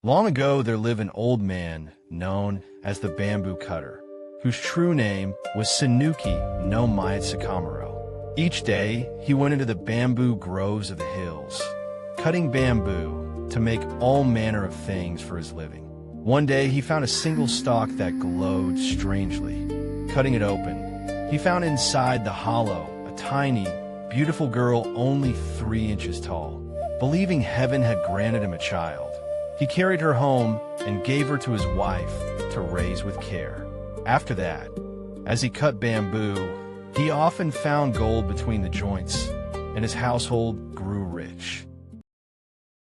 Long ago, there lived an old man known as the bamboo cutter, whose true name was Sanuki no Mitsukamuro. Each day, he went into the bamboo groves of the hills, cutting bamboo to make all manner of things for his living. One day, he found a single stalk that glowed strangely. Cutting it open, he found inside the hollow a tiny, beautiful girl only 3 inches tall. Believing heaven had granted him a child, he carried her home and gave her to his wife to raise with care. After that, as he cut bamboo, he often found gold between the joints, and his household grew rich.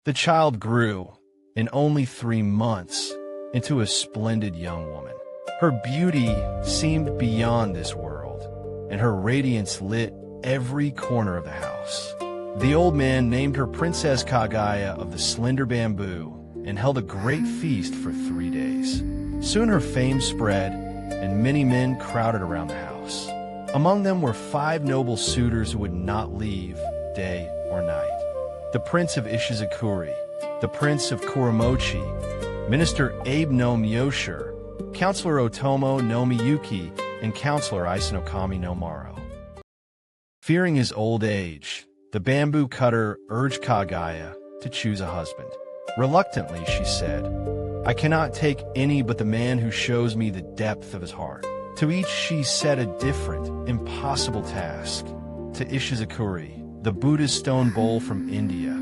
The child grew, in only 3 months, into a splendid young woman. Her beauty seemed beyond this world, and her radiance lit every corner of the house. The old man named her Princess Kaguya of the slender bamboo and held a great feast for 3 days. Soon her fame spread, and many men crowded around the house. Among them were 5 noble suitors who would not leave day or night. The Prince of Ishizukuri, the Prince of Kuromochi, Minister Abe no Miyoshiro, Counselor Otomo no Miyuki, and Counselor Isinokami no Maro. Fearing his old age, the bamboo cutter urged Kaguya to choose a husband. Reluctantly, she said, "I cannot take any but the man who shows me the depth of his heart." To each she set a different, impossible task. To Ishizukuri, the Buddhist stone bowl from India.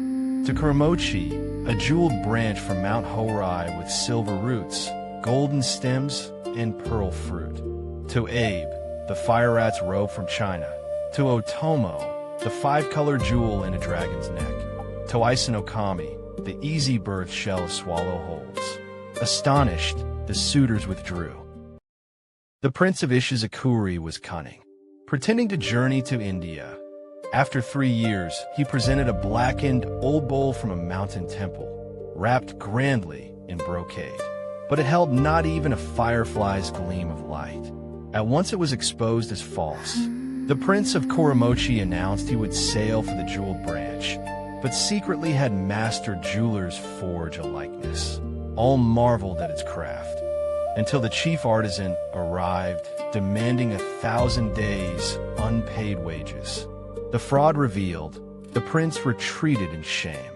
To Kuromochi, a jeweled branch from Mount Horai with silver roots, golden stems, and pearl fruit. To Abe, the fire rat's robe from China. To Otomo, the 5-color jewel in a dragon's neck. To Isinokami, the easy birth shell a swallow holds. Astonished, the suitors withdrew. The Prince of Ishizukuri was cunning. Pretending to journey to India, after 3 years, he presented a blackened old bowl from a mountain temple, wrapped grandly in brocade. But it held not even a firefly's gleam of light. At once it was exposed as false. The Prince of Kuromochi announced he would sail for the jeweled branch, but secretly had master jewelers forge a likeness. All marveled at its craft, until the chief artisan arrived, demanding 1,000 days' unpaid wages. The fraud revealed, the prince retreated in shame.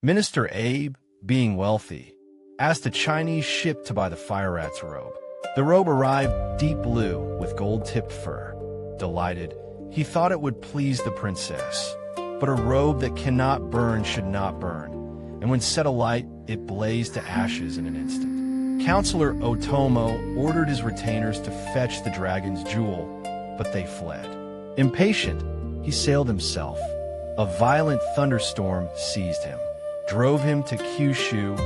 Minister Abe, being wealthy, asked a Chinese ship to buy the fire rat's robe. The robe arrived deep blue with gold-tipped fur. Delighted, he thought it would please the princess. But a robe that cannot burn should not burn, and when set alight, it blazed to ashes in an instant. Counselor Otomo ordered his retainers to fetch the dragon's jewel, but they fled. Impatient, he sailed himself. A violent thunderstorm seized him, drove him to Kyushu,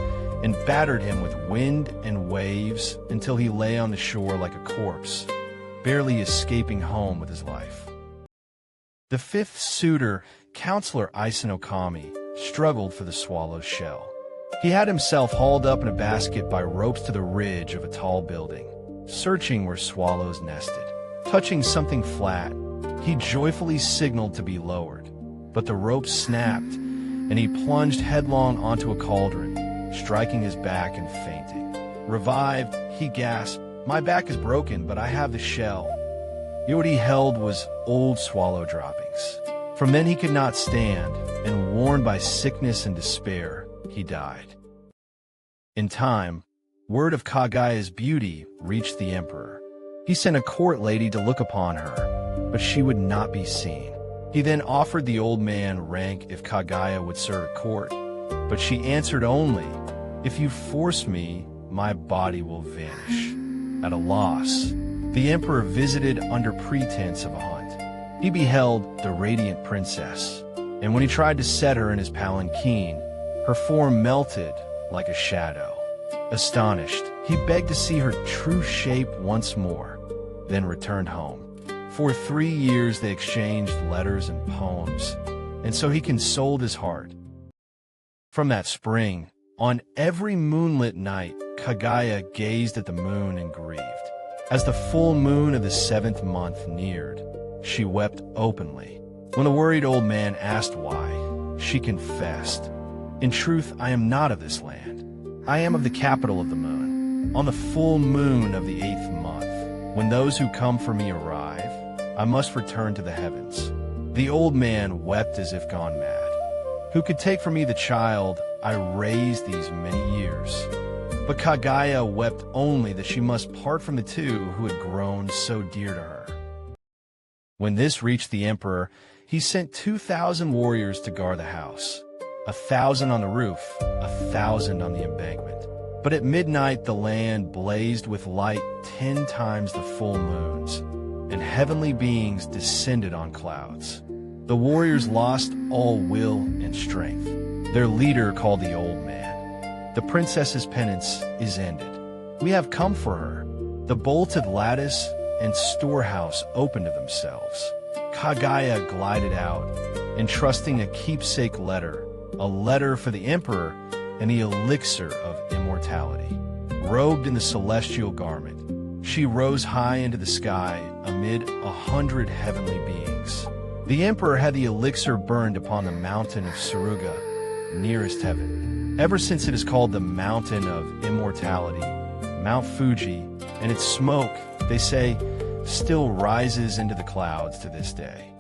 and battered him with wind and waves until he lay on the shore like a corpse, barely escaping home with his life. The 5th suitor, Counselor Isinokami, struggled for the swallow's shell. He had himself hauled up in a basket by ropes to the ridge of a tall building, searching where swallows nested. Touching something flat, he joyfully signaled to be lowered, but the rope snapped, and he plunged headlong onto a cauldron, striking his back and fainting. Revived, he gasped, "My back is broken, but I have the shell." Yet what he held was old swallow droppings. From then he could not stand, and worn by sickness and despair, he died. In time, word of Kaguya's beauty reached the emperor. He sent a court lady to look upon her, but she would not be seen. He then offered the old man rank if Kaguya would serve at court, but she answered only, "If you force me, my body will vanish." At a loss, the emperor visited under pretense of a hunt. He beheld the radiant princess, and when he tried to set her in his palanquin, her form melted like a shadow. Astonished, he begged to see her true shape once more, then returned home. For 3 years they exchanged letters and poems, and so he consoled his heart. From that spring, on every moonlit night, Kaguya gazed at the moon and grieved. As the full moon of the 7th month neared, she wept openly. When the worried old man asked why, she confessed, "In truth, I am not of this land. I am of the capital of the moon. On the full moon of the 8th month, when those who come for me arrive, I must return to the heavens." The old man wept as if gone mad. "Who could take from me the child I raised these many years?" But Kaguya wept only that she must part from the two who had grown so dear to her. When this reached the emperor, he sent 2,000 warriors to guard the house, 1,000 on the roof, 1,000 on the embankment. But at midnight the land blazed with light 10 times the full moons, and heavenly beings descended on clouds. The warriors lost all will and strength. Their leader called the old man. "The princess's penance is ended. We have come for her." The bolted lattice and storehouse opened of themselves. Kaguya glided out, entrusting a keepsake letter, a letter for the emperor, and the elixir of immortality. Robed in the celestial garment, she rose high into the sky amid 100 heavenly beings. The emperor had the elixir burned upon the mountain of Suruga, nearest heaven. Ever since it is called the Mountain of Immortality, Mount Fuji, and its smoke, they say, still rises into the clouds to this day.